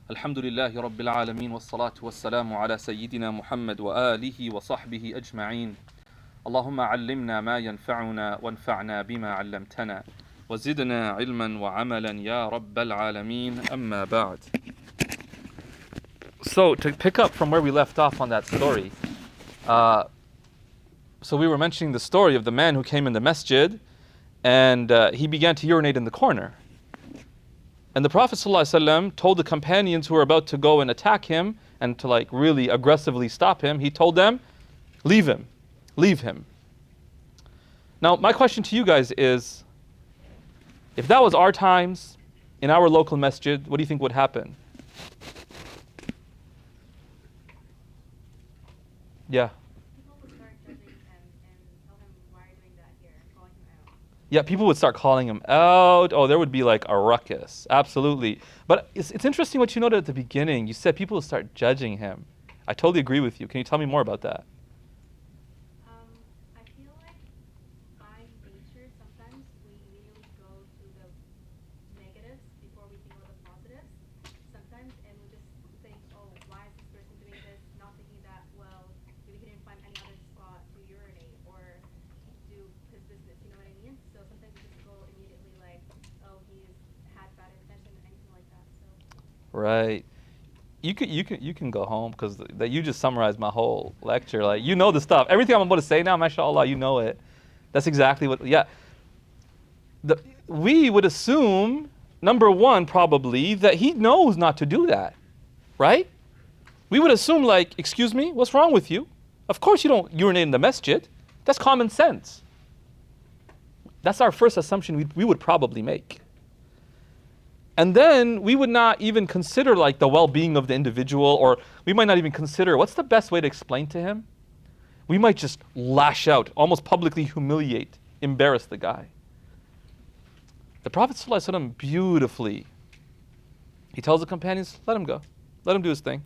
Alhamdulillahi Rabbil Alameen wa salatu wa salamu ala Sayyidina Muhammad wa alihi wa sahbihi ajma'een. Allahumma allimna ma yanfa'una wa anfa'na bima 'allamtana wa zidna ilman wa 'amalan ya Rabbal Alameen. Amma ba'd. So to pick up from where we left off on that story, so we were mentioning the story of the man who came in the masjid and he began to urinate in the corner. And the Prophet ﷺ told the companions who were about to go and attack him and to like really aggressively stop him, he told them, leave him, leave him. Now my question to you guys is, if that was our times, in our local masjid, what do you think would happen? Yeah. People would start judging him and tell him, why are you doing that here, and calling him out. Yeah, people would start calling him out. Oh, there would be like a ruckus. Absolutely. But it's interesting what you noted at the beginning. You said people would start judging him. I totally agree with you. Can you tell me more about that? I feel like by nature, sometimes we immediately go to the negatives before we think about the positives. Sometimes, and we just think, oh, why is this person doing this? Not thinking that, well, maybe he didn't find any other spot to urinate or do his business, you know what I mean? So sometimes we just go immediately like, oh, he's had bad intention or anything like that. So. Right. You can go home because you just summarized my whole lecture. Like, you know the stuff. Everything I'm about to say now, mashallah, you know it. That's exactly what, yeah. We would assume, number one, probably, that he knows not to do that, right? We would assume like, excuse me, what's wrong with you? Of course you don't urinate in the masjid. That's common sense. That's our first assumption we would probably make. And then we would not even consider like the well-being of the individual, or we might not even consider what's the best way to explain to him. We might just lash out, almost publicly humiliate, embarrass the guy. The Prophet ﷺ beautifully, he tells the companions, let him go. Let him do his thing.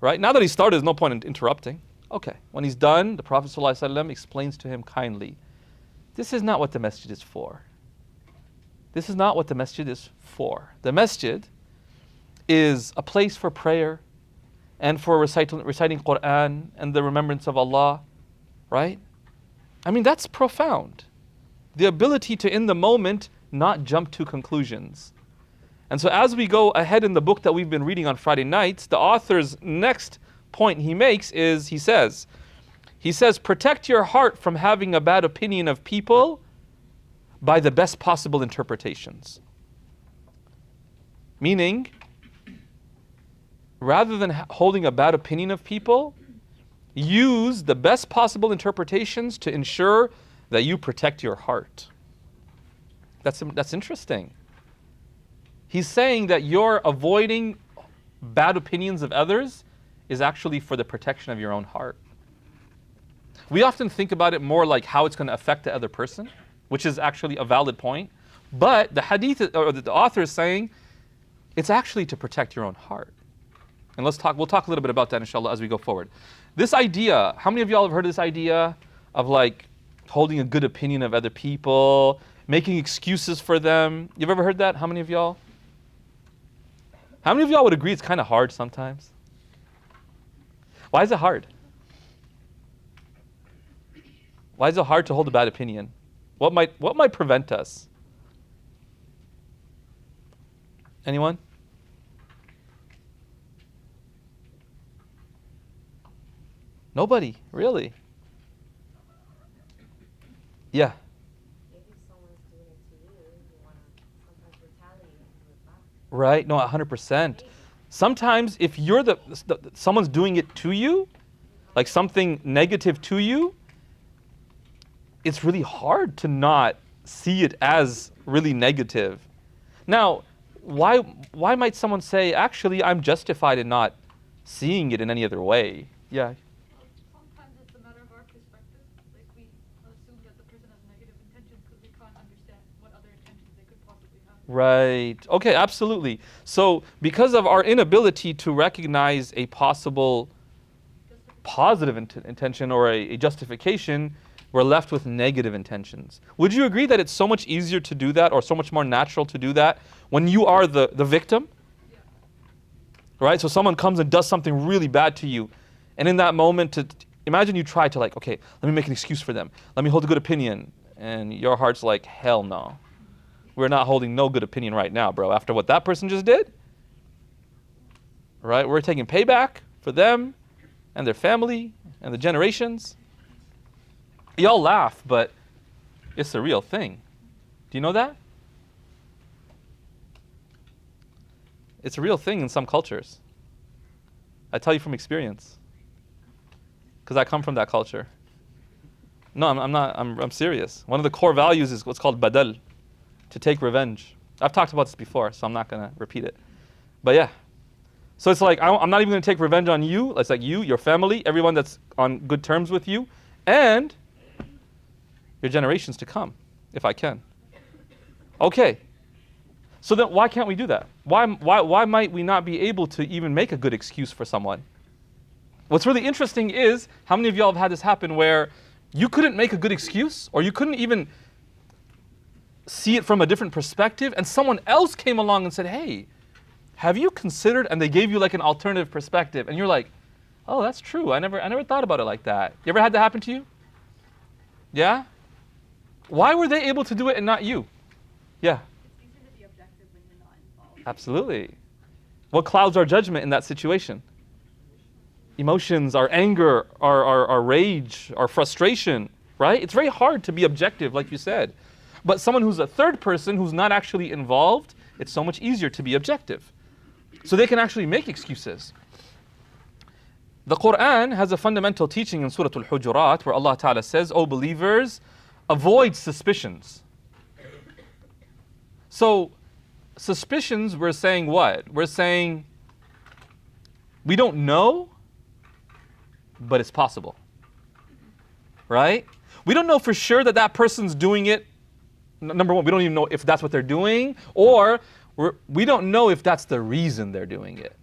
Right? Now that he started, there's no point in interrupting. Okay. When he's done, the Prophet ﷺ explains to him kindly, this is not what the masjid is for. This is not what the masjid is for. The masjid is a place for prayer and for reciting Quran and the remembrance of Allah, right? I mean, that's profound. The ability to, in the moment, not jump to conclusions. And so as we go ahead in the book that we've been reading on Friday nights, the author's next point he makes is, he says, protect your heart from having a bad opinion of people by the best possible interpretations. Meaning, rather than holding a bad opinion of people, use the best possible interpretations to ensure that you protect your heart. That's interesting. He's saying that your avoiding bad opinions of others is actually for the protection of your own heart. We often think about it more like how it's going to affect the other person, which is actually a valid point. But the hadith, or the author is saying, it's actually to protect your own heart. And we'll talk a little bit about that inshallah as we go forward. This idea, how many of y'all have heard of this idea of like holding a good opinion of other people, making excuses for them? You've ever heard that? How many of y'all? How many of y'all would agree it's kind of hard sometimes? Why is it hard? Why is it hard to hold a bad opinion? What might prevent us? Anyone? Nobody, really? Yeah. Maybe someone's doing it to you, you want to sometimes retaliate and do it back. Right? No, 100%. Sometimes if you're someone's doing it to you, like something negative to you, it's really hard to not see it as really negative. Now, why might someone say, actually, I'm justified in not seeing it in any other way? Yeah. Sometimes it's a matter of our perspective. Like we assume that the person has negative intentions because we can't understand what other intentions they could possibly have. Right. Okay, absolutely. So because of our inability to recognize a possible positive intention or a justification, we're left with negative intentions. Would you agree that it's so much easier to do that, or so much more natural to do that when you are the victim? Yeah. right? So someone comes and does something really bad to you. And in that moment, imagine you try to like, okay, let me make an excuse for them. Let me hold a good opinion. And your heart's like, hell no. We're not holding no good opinion right now, bro. After what that person just did, right? We're taking payback for them and their family and the generations. Y'all laugh, but it's a real thing. Do you know that? It's a real thing in some cultures. I tell you from experience, because I come from that culture. No, I'm not. I'm serious. One of the core values is what's called badal, to take revenge. I've talked about this before, so I'm not gonna repeat it. But yeah, so it's like I'm not even gonna take revenge on you. It's like you, your family, everyone that's on good terms with you, and your generations to come, if I can. Okay. So then why can't we do that? Why might we not be able to even make a good excuse for someone? What's really interesting is, how many of y'all have had this happen where you couldn't make a good excuse, or you couldn't even see it from a different perspective, and someone else came along and said, hey, have you considered, and they gave you like an alternative perspective, and you're like, oh, that's true. I never thought about it like that. You ever had that happen to you? Yeah? Why were they able to do it and not you? Yeah. Absolutely. What clouds our judgment in that situation? Emotions, our anger, our rage, our frustration, right? It's very hard to be objective, like you said. But someone who's a third person who's not actually involved, it's so much easier to be objective. So they can actually make excuses. The Quran has a fundamental teaching in Surah Al-Hujurat where Allah Ta'ala says, O believers, avoid suspicions. So, suspicions, we're saying what? We're saying we don't know, but it's possible. Right? We don't know for sure that that person's doing it. Number one, we don't even know if that's what they're doing, or we don't know if that's the reason they're doing it.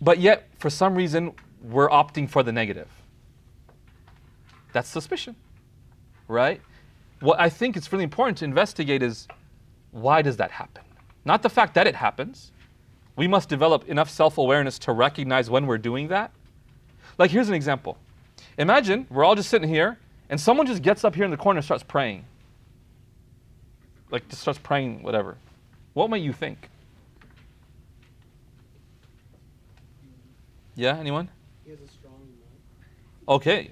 But yet, for some reason, we're opting for the negative. That's suspicion. Right? What I think it's really important to investigate is, why does that happen? Not the fact that it happens. We must develop enough self-awareness to recognize when we're doing that. Like, here's an example. Imagine we're all just sitting here and someone just gets up here in the corner and starts praying. Like, just starts praying, whatever. What might you think? Yeah, anyone? He has a strong mind. Okay.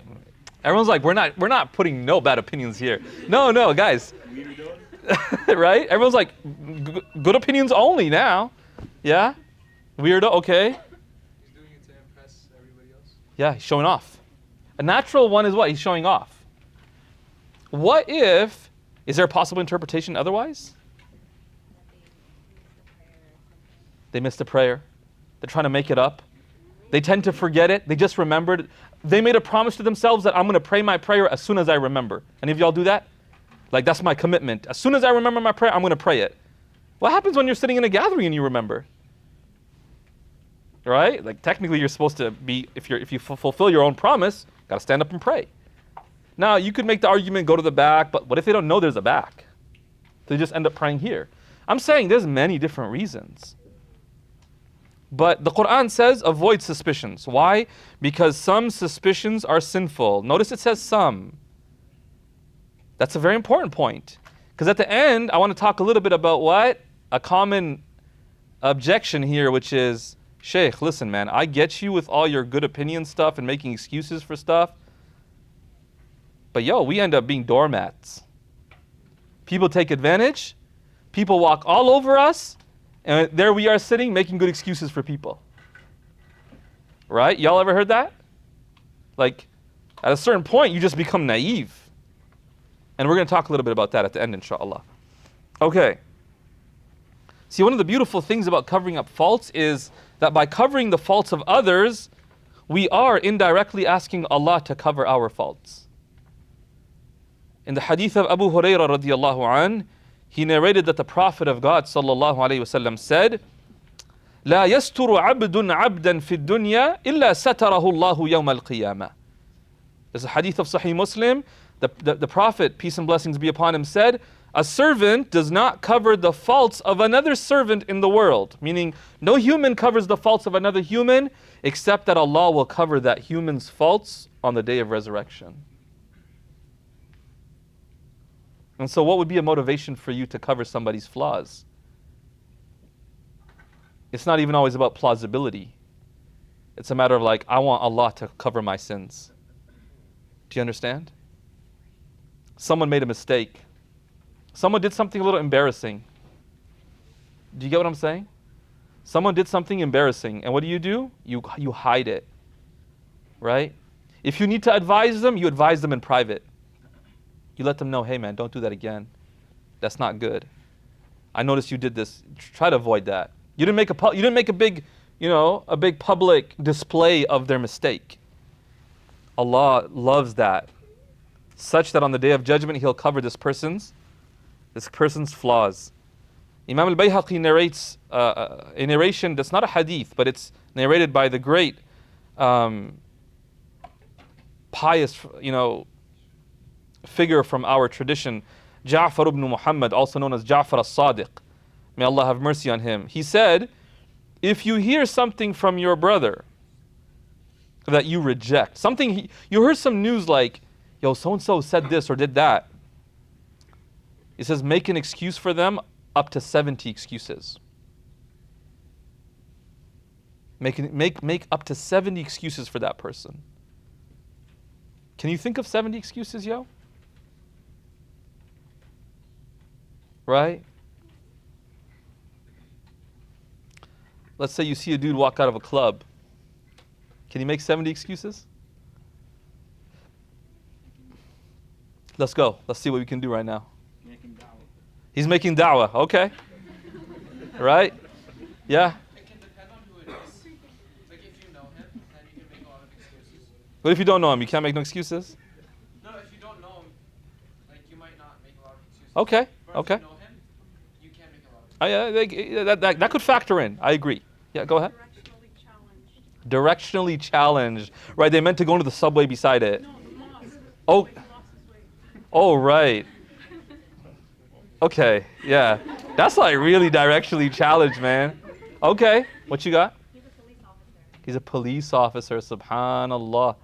Everyone's like, we're not putting no bad opinions here. No, guys. Right? Everyone's like, good opinions only now. Yeah? Weirdo, okay. He's doing it to impress everybody else. Yeah, he's showing off. A natural one is what? He's showing off. What if, is there a possible interpretation otherwise? They missed a prayer. They're trying to make it up. They tend to forget it. They just remembered. They made a promise to themselves that I'm going to pray my prayer as soon as I remember. Any of y'all do that? Like, that's my commitment. As soon as I remember my prayer, I'm going to pray it. What happens when you're sitting in a gathering and you remember? Right? Like, technically you're supposed to be, if you fulfill your own promise, got to stand up and pray. Now, you could make the argument, go to the back, but what if they don't know there's a back? They just end up praying here. I'm saying there's many different reasons. But the Quran says avoid suspicions. Why? Because some suspicions are sinful. Notice it says some. That's a very important point. Because at the end, I want to talk a little bit about what? A common objection here, which is, Shaykh, listen, man, I get you with all your good opinion stuff and making excuses for stuff. But we end up being doormats. People take advantage. People walk all over us. And there we are sitting, making good excuses for people. Right? Y'all ever heard that? Like, at a certain point, you just become naive. And we're going to talk a little bit about that at the end, inshallah. Okay. See, one of the beautiful things about covering up faults is that by covering the faults of others, we are indirectly asking Allah to cover our faults. In the hadith of Abu Hurairah radiallahu anh, he narrated that the Prophet of God sallallahu alayhi wasallam said, لا يستر عبد عبدا في الدنيا إلا ستره الله يوم القيامة. There's a hadith of Sahih Muslim. The Prophet, peace and blessings be upon him, said, A servant does not cover the faults of another servant in the world. Meaning, no human covers the faults of another human, except that Allah will cover that human's faults on the day of resurrection. And so what would be a motivation for you to cover somebody's flaws? It's not even always about plausibility. It's a matter of like, I want Allah to cover my sins. Do you understand? Someone made a mistake. Someone did something a little embarrassing. Do you get what I'm saying? Someone did something embarrassing, and what do? You hide it, right? If you need to advise them, you advise them in private. You let them know, hey man, don't do that again. That's not good. I noticed you did this. Try to avoid that. You didn't make a big, a big public display of their mistake. Allah loves that, such that on the day of judgment He'll cover this person's flaws. Imam al-Bayhaqi narrates a narration that's not a hadith, but it's narrated by the great pious, figure from our tradition, Ja'far ibn Muhammad, also known as Ja'far as-Sadiq. May Allah have mercy on him. He said, if you hear something from your brother that you reject, you heard some news like, yo, so-and-so said this or did that. It says, make an excuse for them up to 70 excuses. Make up to 70 excuses for that person. Can you think of 70 excuses, yo? Right? Let's say you see a dude walk out of a club. Can you make 70 excuses? Let's go. Let's see what we can do right now. He's making da'wah. Okay. Right? Yeah. It can depend on who it is. Like if you know him, then you can make a lot of excuses. What if you don't know him? You can't make no excuses? No, if you don't know him, like you might not make a lot of excuses. Okay. But Okay. if you know him, you can make a lot of excuses. That could factor in. I agree. Yeah, go ahead. Directionally challenged. Right, they meant to go into the subway beside it. No, the mosque. Oh. He lost his way. Oh, right. Okay, yeah. That's like really directionally challenged, man. Okay, what you got? He's a police officer. He's a police officer, subhanallah.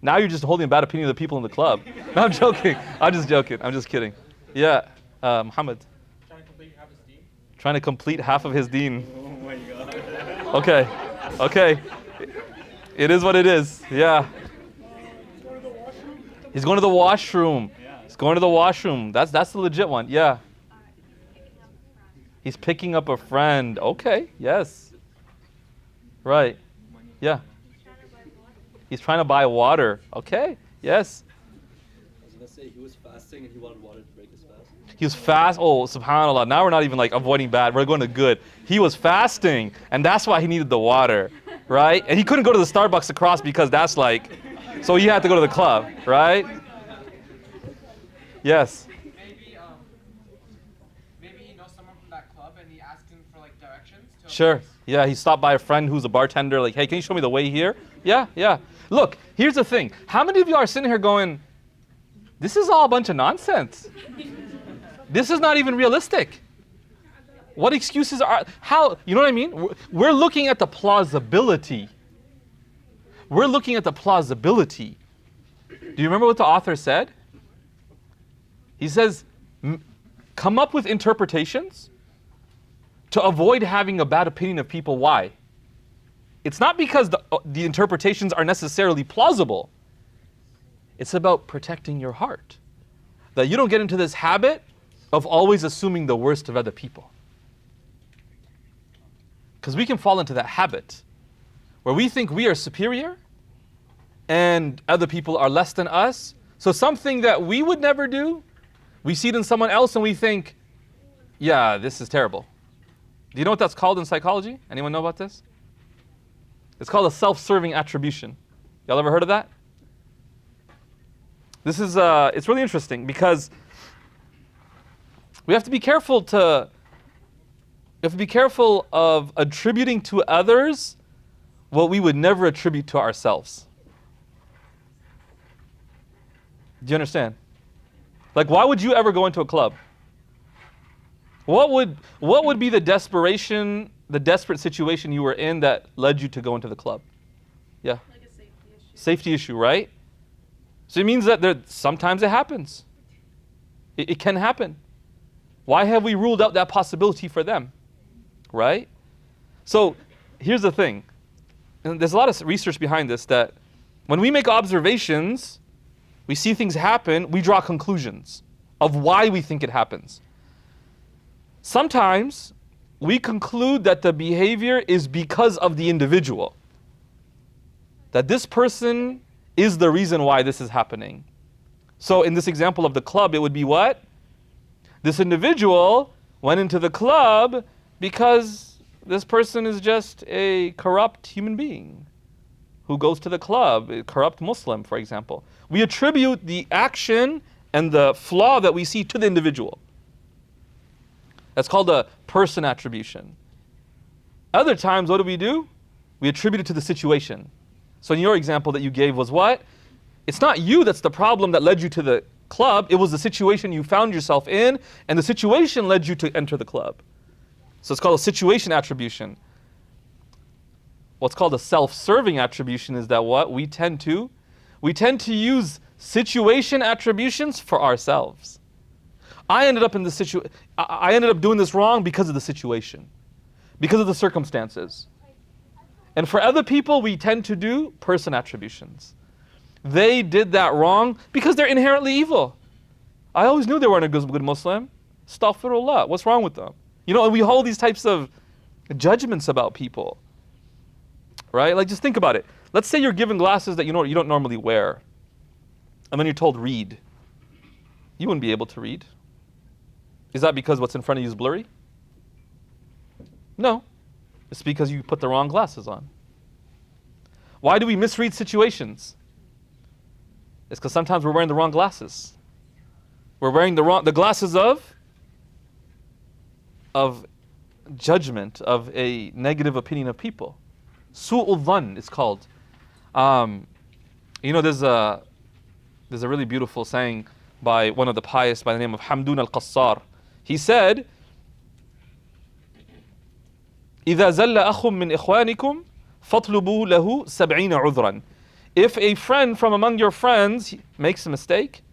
Now you're just holding a bad opinion of the people in the club. No, I'm joking. I'm just joking. I'm just kidding. Yeah, Muhammad. Trying to complete half his deen. Trying to complete half of his deen. Oh my God. Okay. It is what it is. Yeah. He's going to the washroom. He's going to the washroom. That's the legit one. Yeah. He's picking up a friend. Okay. Yes. Right. Yeah. He's trying to buy water. Okay. Yes. I was going to say he was fasting and he wanted water to break his fast. He was fast. Oh, subhanAllah. Now we're not even like avoiding bad. We're going to good. He was fasting, and that's why he needed the water, right? And he couldn't go to the Starbucks across because that's like, so he had to go to the club, right? Yes. Maybe he knows someone from that club and he asked him for like directions. To Sure. Yeah, he stopped by a friend who's a bartender, like, hey, can you show me the way here? Yeah. Look, here's the thing. How many of you are sitting here going, this is all a bunch of nonsense? This is not even realistic. What excuses are, you know what I mean? We're looking at the plausibility. Do you remember what the author said? He says, come up with interpretations to avoid having a bad opinion of people. Why? It's not because the interpretations are necessarily plausible. It's about protecting your heart. That you don't get into this habit of always assuming the worst of other people. Because we can fall into that habit where we think we are superior and other people are less than us. So something that we would never do, we see it in someone else and we think, yeah, this is terrible. Do you know what that's called in psychology? Anyone know about this? It's called a self-serving attribution. Y'all ever heard of that? This is, it's really interesting because we have to be careful of attributing to others what we would never attribute to ourselves. Do you understand? Like, why would you ever go into a club? What would be the desperate situation you were in that led you to go into the club? Yeah. Like a safety issue. Safety issue, right? So it means that sometimes it happens. It can happen. Why have we ruled out that possibility for them? Right? So here's the thing. And there's a lot of research behind this, that when we make observations, we see things happen, we draw conclusions of why we think it happens. Sometimes we conclude that the behavior is because of the individual. That this person is the reason why this is happening. So in this example of the club, it would be what? This individual went into the club because this person is just a corrupt human being who goes to the club, a corrupt Muslim, for example. We attribute the action and the flaw that we see to the individual. That's called a person attribution. Other times, what do? We attribute it to the situation. So in your example that you gave was what? It's not you that's the problem that led you to the club. It was the situation you found yourself in, and the situation led you to enter the club. So it's called a situation attribution. What's called a self-serving attribution is that what? We tend to use situation attributions for ourselves. I ended up doing this wrong because of the situation, because of the circumstances. And for other people, we tend to do person attributions. They did that wrong because they're inherently evil. I always knew they weren't a good Muslim. Astaghfirullah. What's wrong with them? And we hold these types of judgments about people. Right? Like, just think about it. Let's say you're given glasses that you don't normally wear. And then you're told, read. You wouldn't be able to read. Is that because what's in front of you is blurry? No. It's because you put the wrong glasses on. Why do we misread situations? It's because sometimes we're wearing the wrong glasses. We're wearing the glasses of judgment, of a negative opinion of people. Su'ul dhann is called. There's a really beautiful saying by one of the pious by the name of Hamdun al-Qassar. He said, إِذَا زَلَّ أَخٌ مِّنْ إِخْوَانِكُمْ فَاطْلُبُوا لَهُ سَبْعِينَ عُذْرًا. If a friend from among your friends makes a mistake,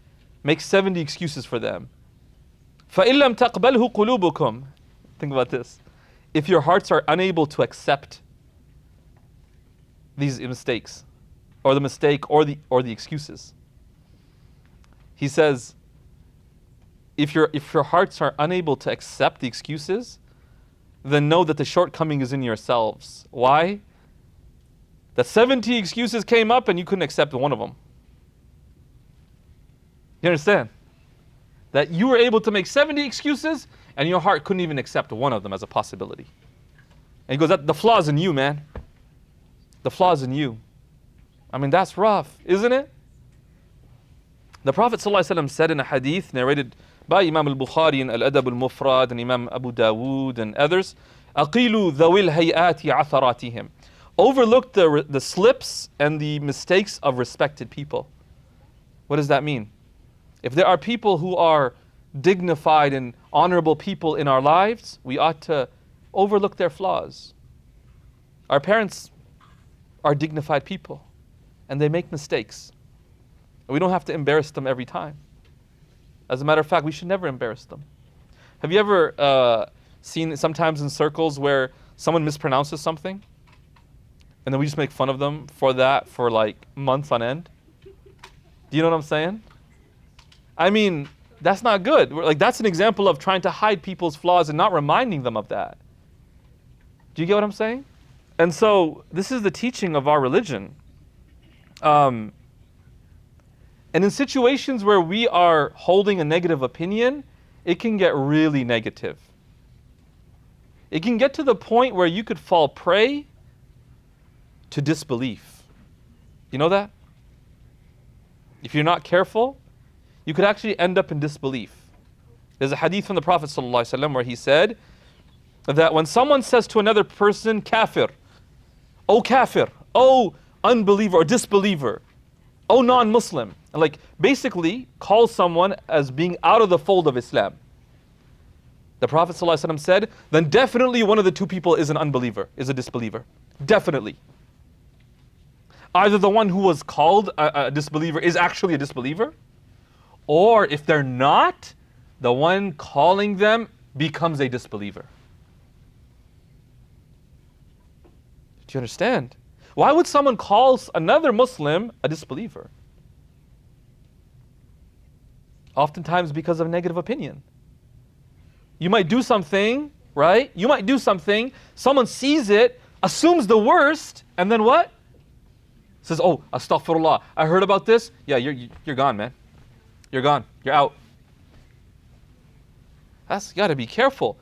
make 70 excuses for them. فَإِن لَمْ تَقْبَلْهُ قُلُوبُكُمْ. Think about this. If your hearts are unable to accept these mistakes, or the mistake, or the excuses, he says, if your hearts are unable to accept the excuses, then know that the shortcoming is in yourselves. Why? That 70 excuses came up and you couldn't accept one of them. You understand? That you were able to make 70 excuses and your heart couldn't even accept one of them as a possibility. And he goes, the flaw's in you, man. The flaw's in you. I mean, that's rough, isn't it? The Prophet ﷺ said in a hadith narrated by Imam al-Bukhari and al-Adab al-Mufrad and Imam Abu Dawood and others, أَقِيلُوا ذَوِي الْهَيْئَاتِ عَثَرَاتِهِمْ. Overlook the slips and the mistakes of respected people. What does that mean? If there are people who are dignified and honorable people in our lives, we ought to overlook their flaws. Our parents are dignified people and they make mistakes. And we don't have to embarrass them every time. As a matter of fact, we should never embarrass them. Have you ever seen sometimes in circles where someone mispronounces something and then we just make fun of them for that for like months on end? Do you know what I'm saying? I mean, that's not good. That's an example of trying to hide people's flaws and not reminding them of that. Do you get what I'm saying? And so this is the teaching of our religion. And in situations where we are holding a negative opinion, it can get really negative. It can get to the point where you could fall prey to disbelief. You know that? If you're not careful, you could actually end up in disbelief. There's a hadith from the Prophet ﷺ where he said that when someone says to another person, kafir, oh unbeliever or disbeliever, oh non-Muslim, and basically calls someone as being out of the fold of Islam. The Prophet ﷺ said, then definitely one of the two people is an unbeliever, is a disbeliever. Definitely. Either the one who was called a disbeliever is actually a disbeliever, or if they're not, the one calling them becomes a disbeliever. Do you understand? Why would someone call another Muslim a disbeliever? Oftentimes because of negative opinion. You might do something, right? You might do something, someone sees it, assumes the worst, and then what? Says, oh, astaghfirullah, I heard about this. Yeah, you're gone, man. You're gone. You're out. You got to be careful.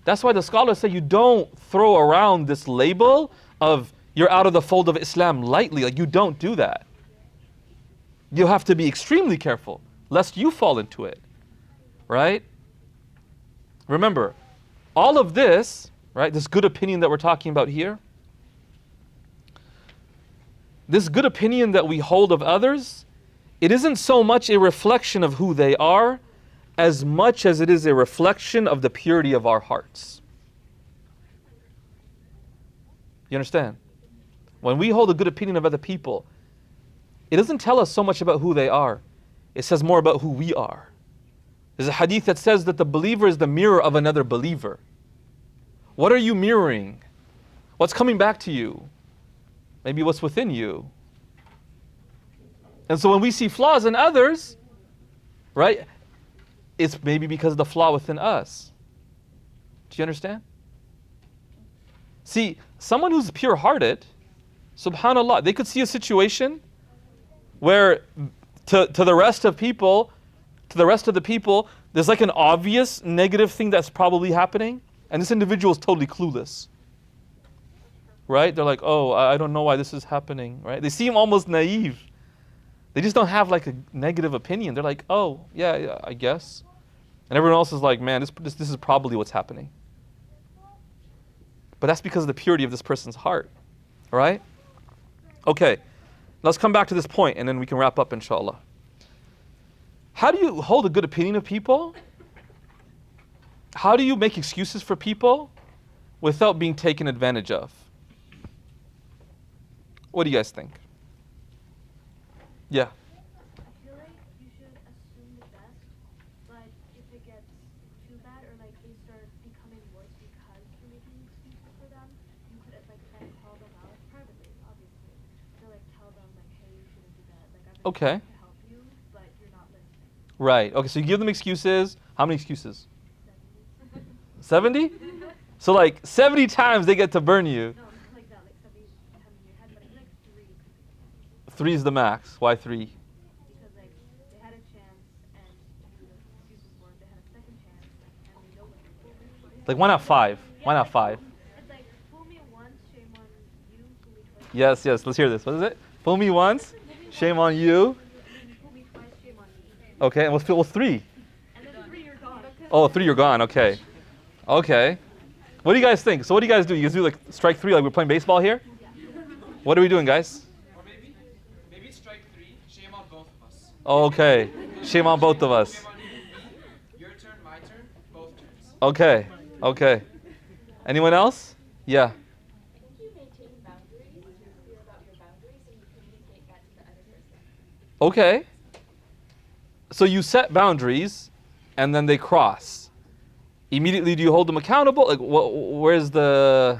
That's why the scholars say you don't throw around this label of you're out of the fold of Islam lightly. Like, you don't do that. You have to be extremely careful lest you fall into it, right? Remember, all of this, right, this good opinion that we're talking about here, this good opinion that we hold of others, it isn't so much a reflection of who they are as much as it is a reflection of the purity of our hearts. You understand? When we hold a good opinion of other people, it doesn't tell us so much about who they are. It says more about who we are. There's a hadith that says that the believer is the mirror of another believer. What are you mirroring? What's coming back to you? Maybe what's within you. And so when we see flaws in others, right, it's maybe because of the flaw within us. Do you understand? See, someone who's pure-hearted, subhanAllah, they could see a situation where to the rest of the people, there's like an obvious negative thing that's probably happening, and this individual is totally clueless. Right? They're like, oh, I don't know why this is happening, right? They seem almost naive. They just don't have like a negative opinion. They're like, oh, yeah, I guess. And everyone else is like, man, this is probably what's happening. But that's because of the purity of this person's heart. All right? Okay. Let's come back to this point and then we can wrap up, inshallah. How do you hold a good opinion of people? How do you make excuses for people without being taken advantage of? What do you guys think? Yeah. I feel like you should assume the best, but if it gets too bad or like they start becoming worse because you're making excuses for them, you could like then call them out privately, obviously. So like tell them like, hey, you shouldn't do that. Like I'm Okay. trying to help you, but you're not listening. Right. Okay, so you give them excuses. How many excuses? 70? So like 70 times they get to burn you. No, not like that, like 70 times in your head, but like 3. 3 is the max. Why 3? Because like they had a chance and you excuses for it. They had a second chance and they know what they're doing. Like why not 5? Why not 5? It's like fool me once, shame on you, fool me twice. Yes, let's hear this. What is it? Fool me once, shame on you. Fool me twice, shame on me. Okay, and we'll 3. And then 3 you're gone. Oh, 3 you're gone. Okay. Okay. What do you guys think? So what do you guys do? You guys do like strike 3 like we're playing baseball here? What are we doing, guys? Or maybe strike 3, shame on both of us. Okay. Shame on both of us. Shame on you, your turn, my turn, both turns. Okay. Anyone else? Yeah. I think you maintain boundaries, you're clear about your boundaries, and you communicate that to the other person. Okay. So you set boundaries and then they cross. Immediately do you hold them accountable? Like where's the...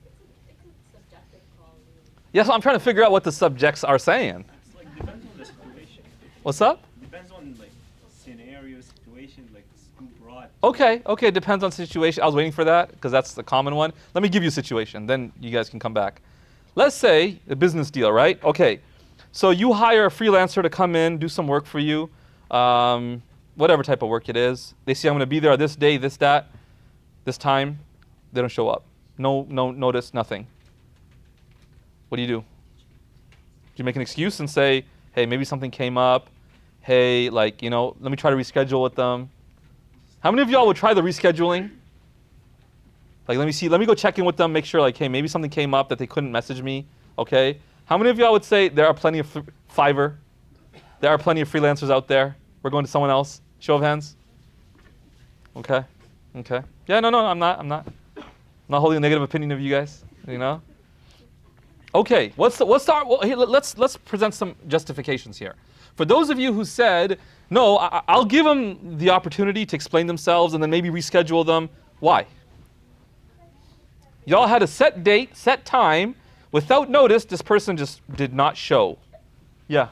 It's a subjective call, really. Yes, I'm trying to figure out what the subjects are saying. It's like depends on the situation. What's up? Depends on like scenario, situation, like scoop broad. Okay, depends on situation. I was waiting for that because that's the common one. Let me give you a situation, then you guys can come back. Let's say a business deal, right? Okay, so you hire a freelancer to come in, do some work for you, whatever type of work it is. They say, I'm going to be there this day, this time. They don't show up. No notice, nothing. What do? Do you make an excuse and say, hey, maybe something came up. Hey, like, let me try to reschedule with them. How many of y'all would try the rescheduling? Like, let me go check in with them, make sure, like, hey, maybe something came up that they couldn't message me, okay? How many of y'all would say there are plenty of Fiverr? There are plenty of freelancers out there. We're going to someone else. Show of hands. Okay. Okay. Yeah, no, I'm not holding a negative opinion of you guys, you know? Okay, let's present some justifications here. For those of you who said, no, I'll give them the opportunity to explain themselves and then maybe reschedule them. Why? Y'all had a set date, set time. Without notice, this person just did not show. Yeah.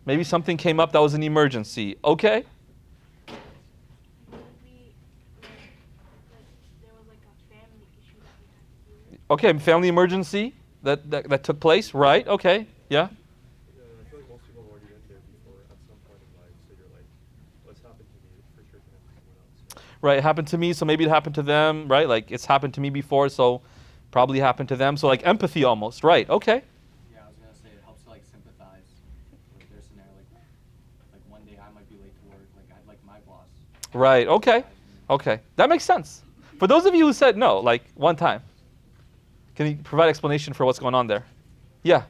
Maybe something came up that was an emergency. Okay. Okay, family emergency that took place, right? Okay, yeah. I feel like most people have already been there before at some point in life, so you're like, what's happened to me for sure can happen to someone else. Right, it happened to me, so maybe it happened to them, right? Like it's happened to me before, so probably happened to them. So like empathy almost, right? Okay. Yeah, I was gonna say it helps to like sympathize with their scenario. Like one day I might be late to work. Like I'd like my boss. Right. Okay. Okay. That makes sense. For those of you who said no, like one time, can you provide explanation for what's going on there? Yeah.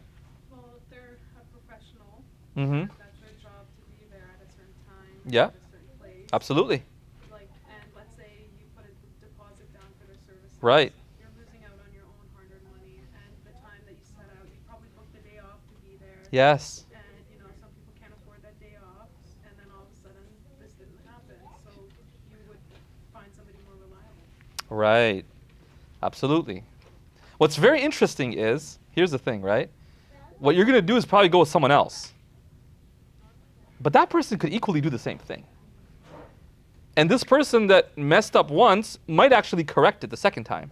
Well, if they're a professional, Mm-hmm. that's their job to be there at a certain time, Yeah. at a certain place. Absolutely. Like, and let's say you put a deposit down for their services. Right. You're losing out on your own hard-earned money, and the time that you set out, you probably booked the day off to be there. Yes. And some people can't afford that day off, and then all of a sudden this didn't happen. So you would find somebody more reliable. Right. Absolutely. What's very interesting is, here's the thing, right? What you're going to do is probably go with someone else. But that person could equally do the same thing. And this person that messed up once might actually correct it the second time.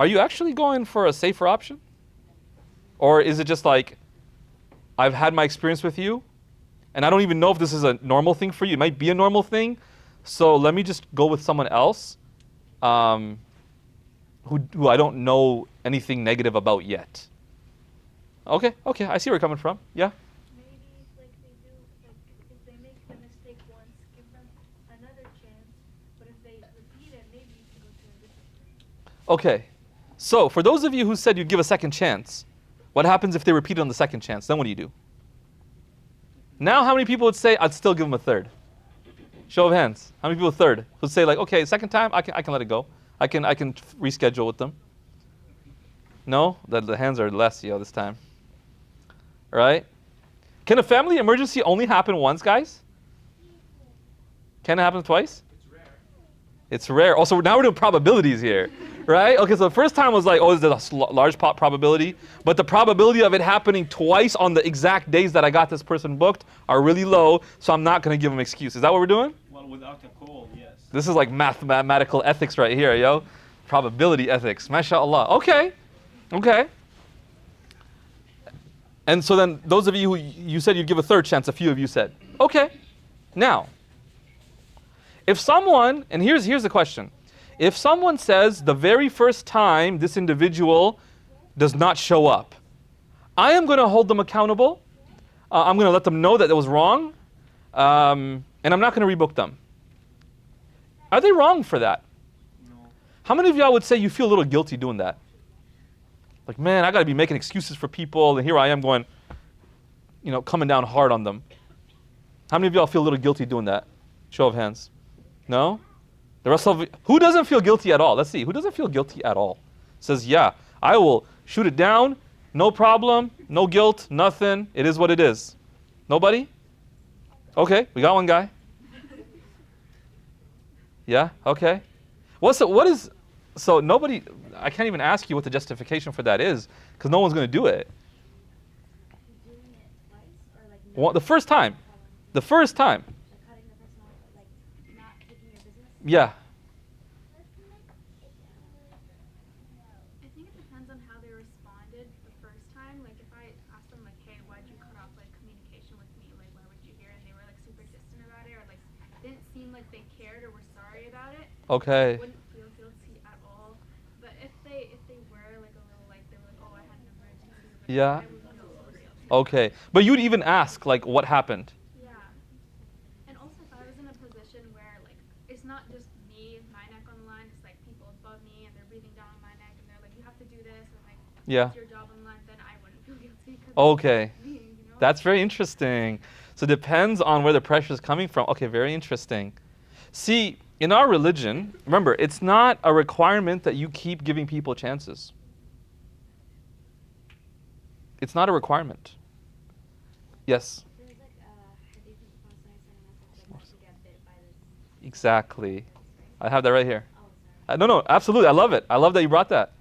Are you actually going for a safer option? Or is it just like, I've had my experience with you, and I don't even know if this is a normal thing for you. It might be a normal thing. So let me just go with someone else who I don't know anything negative about yet. Okay, I see where you're coming from. Yeah? Maybe like they do, like if they make the mistake once, give them another chance. But if they repeat it, maybe you can go to a different way. Okay. So for those of you who said you'd give a second chance, what happens if they repeat it on the second chance? Then what do you do? Now how many people would say, I'd still give them a third? Show of hands. How many people third would say like, okay, second time, I can let it go. I can reschedule with them. No? The hands are less, this time. Right? Can a family emergency only happen once, guys? Can it happen twice? It's rare. It's rare. Also, now we're doing probabilities here, right? Okay, so the first time was like, oh, there's a large probability, but the probability of it happening twice on the exact days that I got this person booked are really low, so I'm not going to give them excuses. Is that what we're doing? Well, without a call, yes. This is like mathematical ethics right here, yo. Probability ethics. MashaAllah. Okay. And so then those of you who you said you'd give a third chance, a few of you said. Okay. Now, if someone, and here's the question. If someone says the very first time this individual does not show up, I am going to hold them accountable. I'm going to let them know that it was wrong. And I'm not going to rebook them. Are they wrong for that? No. How many of y'all would say you feel a little guilty doing that? Like, man, I got to be making excuses for people, and here I am going, coming down hard on them. How many of y'all feel a little guilty doing that? Show of hands. No? The rest of who doesn't feel guilty at all? Let's see. Who doesn't feel guilty at all? Says, yeah, I will shoot it down. No problem. No guilt. Nothing. It is what it is. Nobody? Okay, we got one guy. Yeah, okay. So nobody, I can't even ask you what the justification for that is, because no one's going to do it. Doing it twice, or like The first time. The first time. like cutting the person off, but like not taking your business. Yeah. I think it depends on how they responded the first time. Like if I asked them like, hey, why'd you cut off like communication with me? Like why would you hear? And they were like super distant about it, or like didn't seem like they cared or were sorry about it. Okay. Wouldn't feel guilty at all. But if they were like a little like they were like, oh, I had an emergency. Or whatever, Yeah. I would feel a little guilty. Okay. But you'd even ask, like, what happened? Yeah. And also if I was in a position where like it's not just me, my neck on the line, it's like people above me and they're breathing down on my neck and they're like, you have to do this and like Yeah. it's your job on the line, then I wouldn't feel guilty. 'Cause Okay. it's me, That's very interesting. So it depends on where the pressure is coming from. Okay, very interesting. See, in our religion, remember, it's not a requirement that you keep giving people chances. It's not a requirement. Yes? There's like a hadith of the Prophet not to get bit by this. Exactly. I have that right here. Oh, sorry. No, absolutely. I love it. I love that you brought that.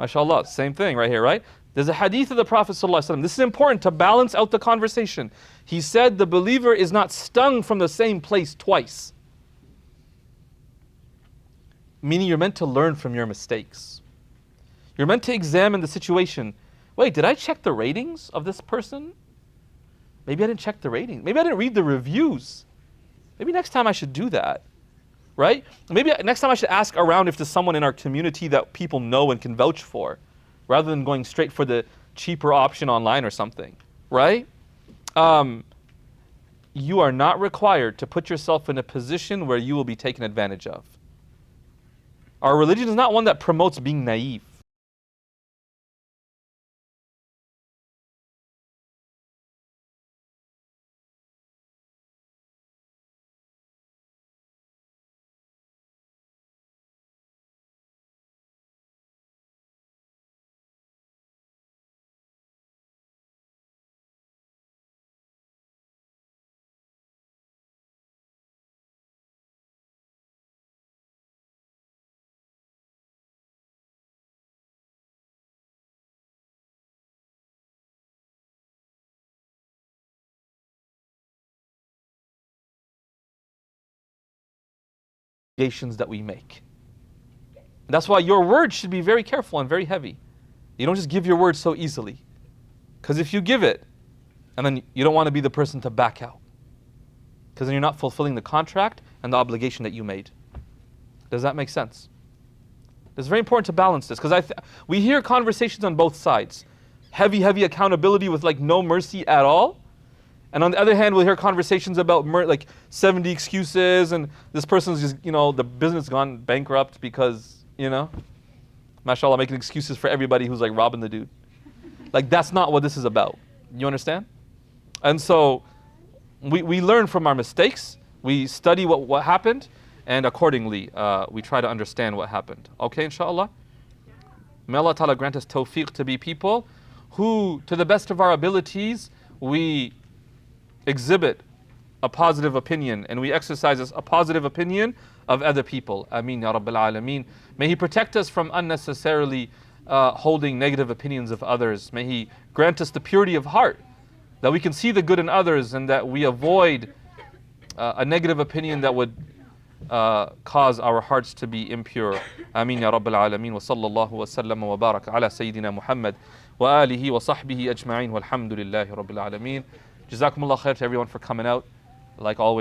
MashaAllah. Same thing right here, right? There's a hadith of the Prophet ﷺ. This is important to balance out the conversation. He said the believer is not stung from the same place twice. Meaning you're meant to learn from your mistakes. You're meant to examine the situation. Wait, did I check the ratings of this person? Maybe I didn't check the ratings. Maybe I didn't read the reviews. Maybe next time I should do that. Right? Maybe next time I should ask around if there's someone in our community that people know and can vouch for, rather than going straight for the cheaper option online or something. Right? You are not required to put yourself in a position where you will be taken advantage of. Our religion is not one that promotes being naive. That we make. That's why your words should be very careful and very heavy. You don't just give your word so easily. Because if you give it, and then you don't want to be the person to back out. Because then you're not fulfilling the contract and the obligation that you made. Does that make sense? It's very important to balance this, because we hear conversations on both sides. Heavy accountability with like no mercy at all. And on the other hand, we'll hear conversations about like 70 excuses, and this person's just, the business gone bankrupt because, mashallah, making excuses for everybody who's like robbing the dude. Like, that's not what this is about. You understand? And so we learn from our mistakes, we study what happened, and accordingly, we try to understand what happened. Okay, inshallah? May Allah Ta'ala grant us tawfiq to be people who, to the best of our abilities, we exhibit a positive opinion and we exercise a positive opinion of other people. Ameen ya Rabbil Alameen. May He protect us from unnecessarily holding negative opinions of others. May He grant us the purity of heart, that we can see the good in others and that we avoid a negative opinion that would cause our hearts to be impure. Ameen ya Rabbil Alameen. Wa sallallahu wa sallam wa baraka ala Sayyidina Muhammad wa alihi wa sahbihi ajma'in walhamdulillahi Rabbil Alameen. Jazakumullah khair to everyone for coming out, like always.